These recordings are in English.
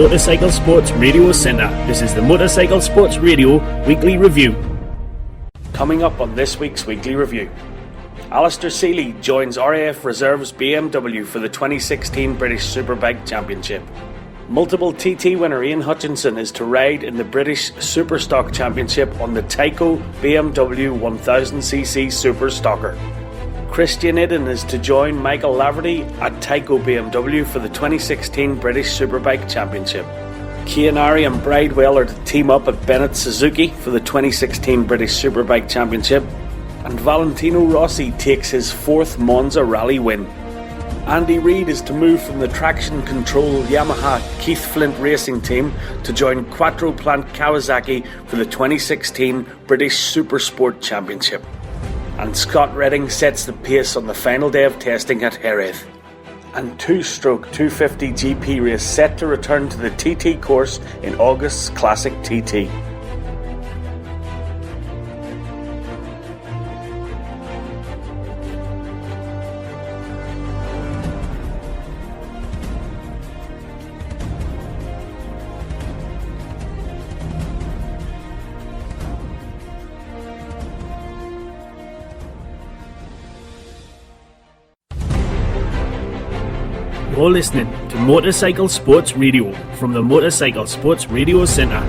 Motorcycle Sports Radio Centre. This is the Motorcycle Sports Radio Weekly Review. Coming up on this week's Weekly Review, Alastair Seeley joins RAF Reserves BMW for the 2016 British Superbike Championship. Multiple TT winner Ian Hutchinson is to ride in the British Superstock Championship on the Tyco BMW 1000cc Super Stocker. Christian Idden is to join Michael Laverty at Tyco BMW for the 2016 British Superbike Championship. Kianari and Bridewell are to team up at Bennett Suzuki for the 2016 British Superbike Championship. And Valentino Rossi takes his fourth Monza Rally win. Andy Reid is to move from the traction control Yamaha Keith Flint Racing Team to join Quattro Plant Kawasaki for the 2016 British Supersport Championship. And Scott Redding sets the pace on the final day of testing at Jerez. And two-stroke 250 GP race set to return to the TT course in August's Classic TT. You're listening to Motorcycle Sports Radio from the Motorcycle Sports Radio Centre.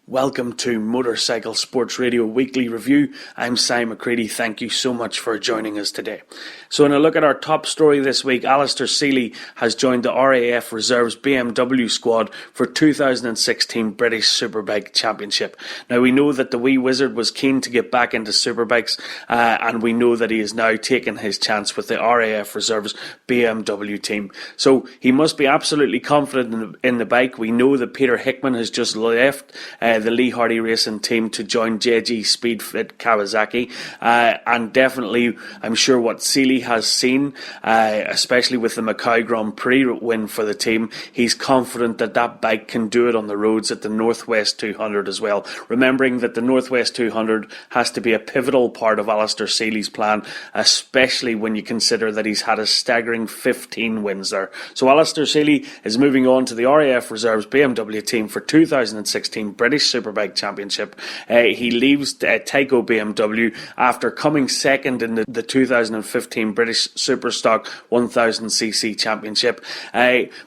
Welcome to Motorcycle Sports Radio Weekly Review. I'm Si McCready. Thank you so much for joining us today. So in a look at our top story this week, Alastair Seeley has joined the RAF Reserves BMW squad for 2016 British Superbike Championship. Now we know that the wee wizard was keen to get back into superbikes and we know that he has now taken his chance with the RAF Reserves BMW team. So he must be absolutely confident in the bike. We know that Peter Hickman has just left the Lee Hardy Racing team to join JG Speedfit Kawasaki, and definitely I'm sure what Seeley has seen, especially with the Macau Grand Prix win for the team, he's confident that that bike can do it on the roads at the Northwest 200 as well, remembering that the Northwest 200 has to be a pivotal part of Alastair Seeley's plan, especially when you consider that he's had a staggering 15 wins there. So Alastair Seeley is moving on to the RAF Reserves BMW team for 2016 British Superbike Championship. He leaves Tyco BMW after coming second in the 2015 British Superstock 1000cc Championship.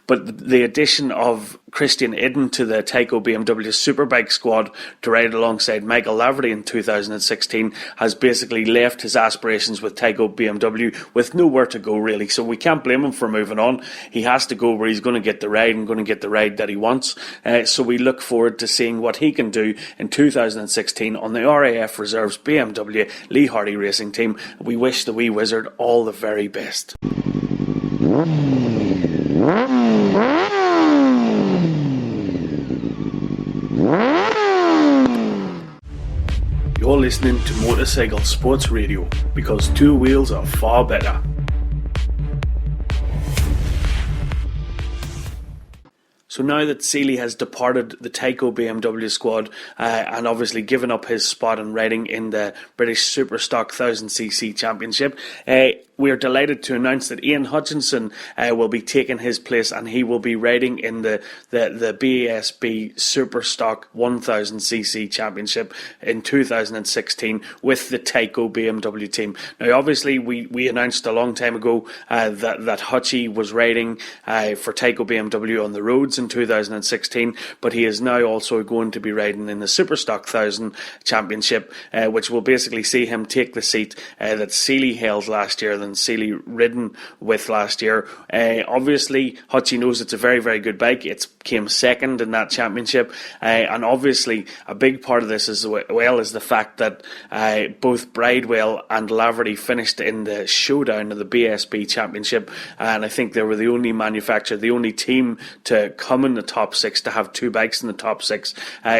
But the addition of Christian Idden to the Tyco BMW Superbike squad to ride alongside Michael Laverty in 2016 has basically left his aspirations with Tyco BMW with nowhere to go really, so we can't blame him for moving on. He has to go where he's going to get the ride and going to get the ride that he wants, so we look forward to seeing what he can do in 2016 on the RAF Reserves BMW Lee Hardy Racing Team. We wish the wee wizard all the very best. You're listening to Motorcycle Sports Radio because two wheels are far better. So now that Seeley has departed the Tyco BMW squad and obviously given up his spot in riding in the British Superstock 1000cc Championship, we are delighted to announce that Ian Hutchinson will be taking his place and he will be riding in the BASB Superstock 1000cc Championship in 2016 with the Tyco BMW team. Now obviously we announced a long time ago that Hutchie was riding for Tyco BMW on the roads in 2016, but he is now also going to be riding in the Superstock 1000 Championship, which will basically see him take the seat that Seeley held last year and Seeley ridden with last year. Obviously Hutchie knows it's a very, very good bike. It came second in that championship, and obviously a big part of this as well is the fact that both Bridewell and Laverty finished in the showdown of the BSB Championship, and I think they were the only manufacturer, the only team to come in the top six, to have two bikes in the top six.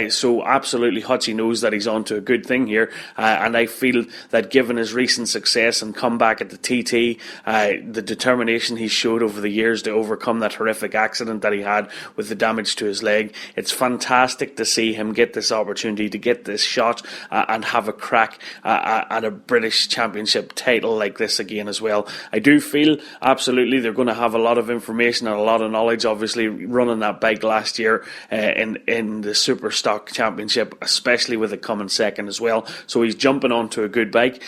So absolutely Hutchie knows that he's on to a good thing here, and I feel that given his recent success and comeback at the TT, the determination he showed over the years to overcome that horrific accident that he had with the damage to his leg. It's fantastic to see him get this opportunity to get this shot and have a crack at a British Championship title like this again as well. I do feel absolutely they're going to have a lot of information and a lot of knowledge, obviously running that bike last year in the Super Stock Championship, especially with it coming second as well. So he's jumping onto a good bike.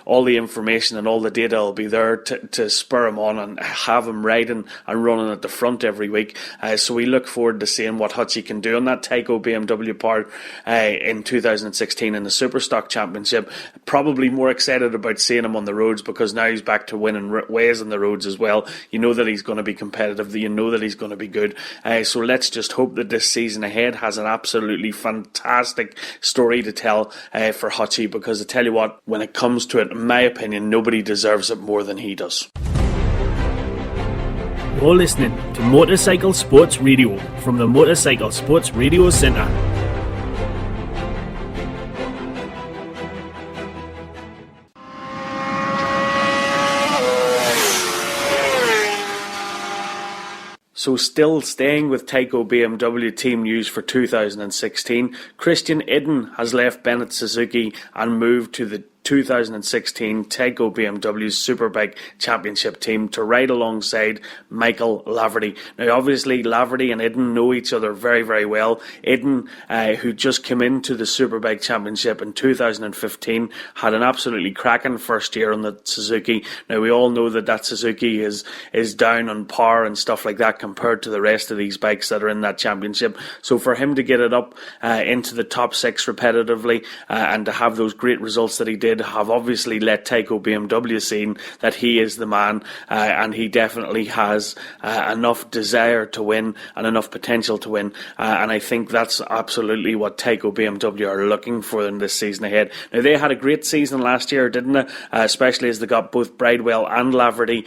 All the information and all the data will be there to spur him on and have him riding and running at the front every week. So we look forward to seeing what Hutchie can do on that Tyco BMW part in 2016 in the Super Stock Championship. Probably more excited about seeing him on the roads because now he's back to winning ways on the roads as well. You know that he's going to be competitive, you know that he's going to be good. So let's just hope that this season ahead has an absolutely fantastic story to tell for Hutchie, because I tell you what, when it comes to it, in my opinion, nobody deserves it more than he does. You're listening to Motorcycle Sports Radio from the Motorcycle Sports Radio Centre. So still staying with Tyco BMW team news for 2016, Christian Idden has left Bennett Suzuki and moved to the 2016 Tyco BMW Superbike Championship team to ride alongside Michael Laverty. Now obviously Laverty and Idden know each other very, very well. Idden, who just came into the Superbike Championship in 2015, had an absolutely cracking first year on the Suzuki. Now we all know that Suzuki is down on par and stuff like that compared to the rest of these bikes that are in that championship. So for him to get it up into the top six repetitively and to have those great results that he did have obviously let Tyco BMW see that he is the man, and he definitely has enough desire to win and enough potential to win, and I think that's absolutely what Tyco BMW are looking for in this season ahead. Now they had a great season last year, didn't they? Especially as they got both Bridewell and Laverty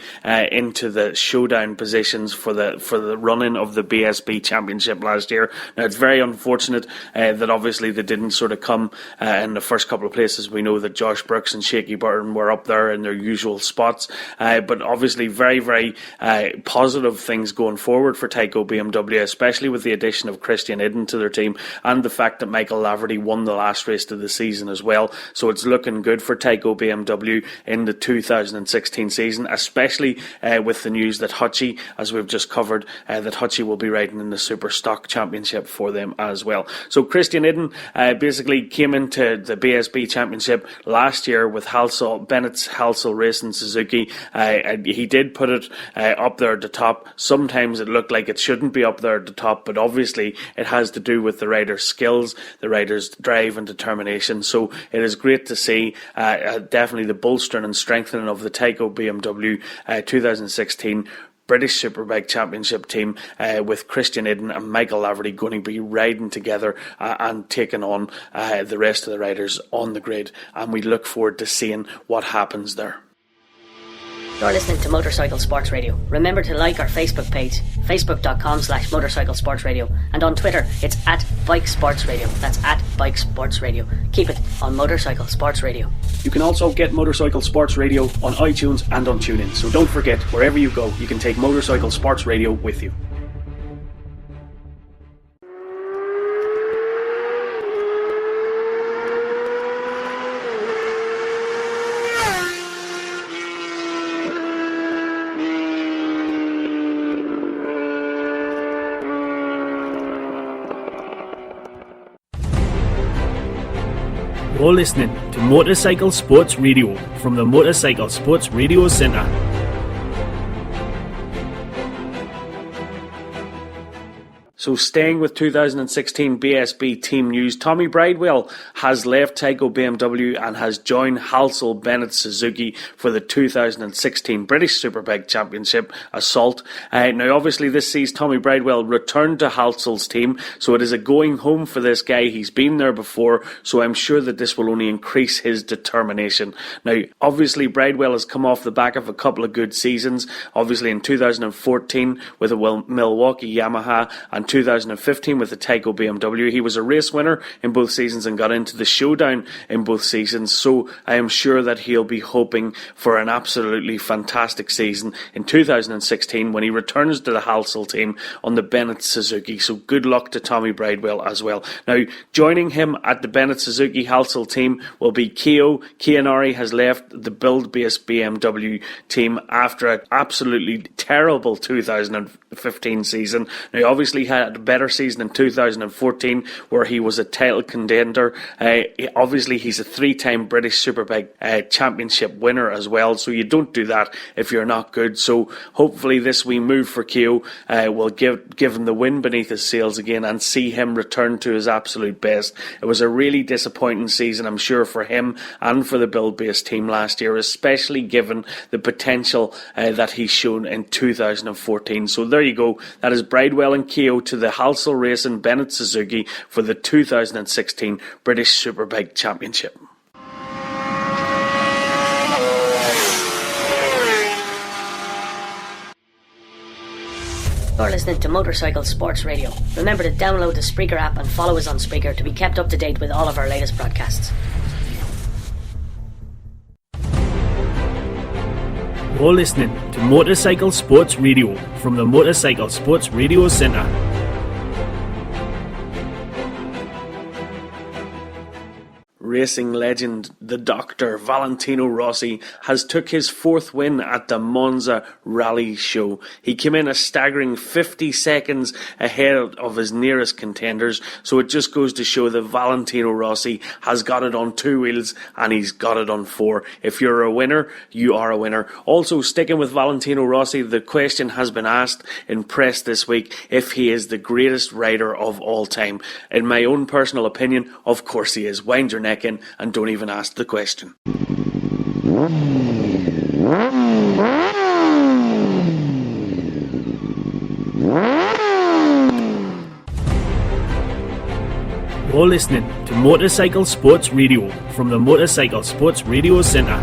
into the showdown positions for the running of the BSB Championship last year. Now it's very unfortunate that obviously they didn't sort of come in the first couple of places. We know that Josh Brooks and Shaky Burton were up there in their usual spots, but obviously very, very positive things going forward for Tyco BMW, especially with the addition of Christian Idden to their team and the fact that Michael Laverty won the last race of the season as well. So it's looking good for Tyco BMW in the 2016 season, especially with the news that Hutchie, as we've just covered, that Hutchie will be riding in the Super Stock Championship for them as well. So Christian Idden basically came into the BSB Championship last year with Bennett's Halsall Racing Suzuki. He did put it up there at the top. Sometimes it looked like it shouldn't be up there at the top, but obviously it has to do with the rider's skills, the rider's drive and determination. So it is great to see definitely the bolstering and strengthening of the Tyco BMW 2016 British Superbike Championship team with Christian Idden and Michael Laverty going to be riding together and taking on the rest of the riders on the grid, and we look forward to seeing what happens there. You're listening to Motorcycle Sports Radio. Remember to like our Facebook page, facebook.com/Motorcycle Sports Radio, and on Twitter it's @Bike Sports Radio. That's @Bike Sports Radio. Keep it on Motorcycle Sports Radio. You can also get Motorcycle Sports Radio on iTunes and on TuneIn, so don't forget, wherever you go, you can take Motorcycle Sports Radio with you. You're listening to Motorcycle Sports Radio from the Motorcycle Sports Radio Centre. So staying with 2016 BSB team news, Tommy Bridewell has left Tyco BMW and has joined Halsall Bennett Suzuki for the 2016 British Superbike Championship Assault. Now obviously this sees Tommy Bridewell return to Halsall's team, so it is a going home for this guy. He's been there before, so I'm sure that this will only increase his determination. Now obviously Bridewell has come off the back of a couple of good seasons, obviously in 2014 with a Milwaukee Yamaha and 2015 with the Tyco BMW. He was a race winner in both seasons and got into the showdown in both seasons, so I am sure that he'll be hoping for an absolutely fantastic season in 2016 when he returns to the Halsall team on the Bennett Suzuki. So good luck to Tommy Bridewell as well. Now, joining him at the Bennett Suzuki Halsall team will be Keogh. Keonori has left the build-based BMW team after an absolutely terrible 2015 season. Now, obviously had a better season in 2014 where he was a title contender. Obviously, he's a three-time British Superbike Championship winner as well, so you don't do that if you're not good. So hopefully this wee move for Keogh will give him the wind beneath his sails again and see him return to his absolute best. It was a really disappointing season, I'm sure, for him and for the build-based team last year, especially given the potential that he's shown in 2014. So there you go. That is Bridewell and Keogh to the Halsall Racing Bennett Suzuki for the 2016 British Superbike Championship. You're listening to Motorcycle Sports Radio. Remember to download the Spreaker app and follow us on Spreaker to be kept up to date with all of our latest broadcasts. You're listening to Motorcycle Sports Radio from the Motorcycle Sports Radio Centre. Racing legend, the Doctor, Valentino Rossi, has took his fourth win at the Monza Rally Show. He came in a staggering 50 seconds ahead of his nearest contenders, so it just goes to show that Valentino Rossi has got it on two wheels and he's got it on four. If you're a winner, you are a winner. Also, sticking with Valentino Rossi, the question has been asked in press this week if he is the greatest rider of all time. In my own personal opinion, of course he is. Wind your neck in and don't even ask the question. You're listening to Motorcycle Sports Radio from the Motorcycle Sports Radio Centre.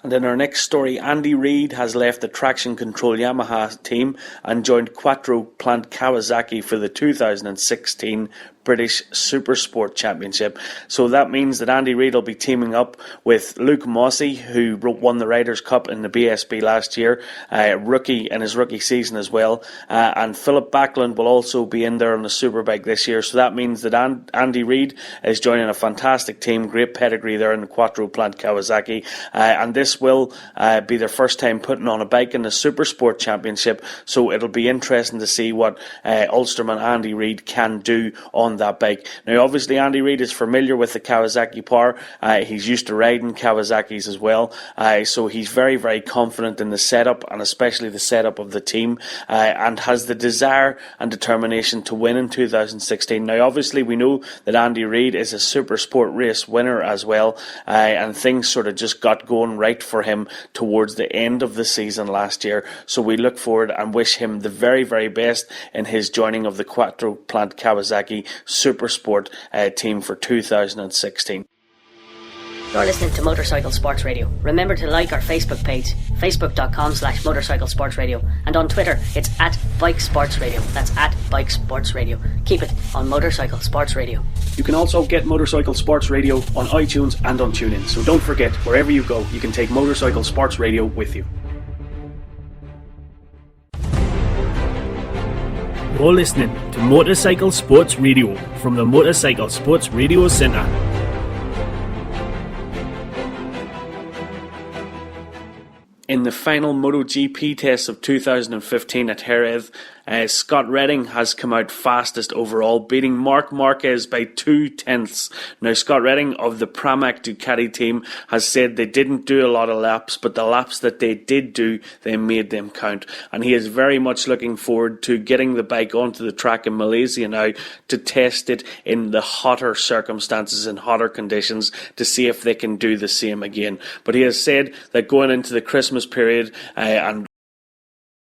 And in our next story, Andy Reid has left the Traction Control Yamaha team and joined Quattro Plant Kawasaki for the 2016 British Supersport Championship. So that means that Andy Reid will be teaming up with Luke Mossey, who won the Riders' Cup in the BSB last year, rookie in his rookie season as well. And Philip Backlund will also be in there on the Superbike this year. So that means that Andy Reid is joining a fantastic team, great pedigree there in the Quattro Plant Kawasaki. And this will be their first time putting on a bike in the Supersport Championship. So it'll be interesting to see what Ulsterman Andy Reid can do on that bike. Now, obviously, Andy Reid is familiar with the Kawasaki power. He's used to riding Kawasaki's as well. So he's very, very confident in the setup and especially the setup of the team, and has the desire and determination to win in 2016. Now, obviously, we know that Andy Reid is a super sport race winner as well, and things sort of just got going right for him towards the end of the season last year. So we look forward and wish him the very, very best in his joining of the Quattro Plant Kawasaki Super Sport team for 2016. You're listening to Motorcycle Sports Radio. Remember to like our Facebook page, facebook.com/Motorcycle Sports Radio, and on Twitter it's at Bike Sports Radio. That's at Bike Sports Radio. Keep it on Motorcycle Sports Radio. You can also get Motorcycle Sports Radio on iTunes and on TuneIn. So don't forget, wherever you go, you can take Motorcycle Sports Radio with you. You're listening to Motorcycle Sports Radio from the Motorcycle Sports Radio Centre. In the final MotoGP test of 2015 at Jerez, Scott Redding has come out fastest overall, beating Marc Marquez by 2/10. Now, Scott Redding of the Pramac Ducati team has said they didn't do a lot of laps, but the laps that they did do, they made them count. And he is very much looking forward to getting the bike onto the track in Malaysia now to test it in the hotter circumstances and hotter conditions to see if they can do the same again. But he has said that going into the Christmas period and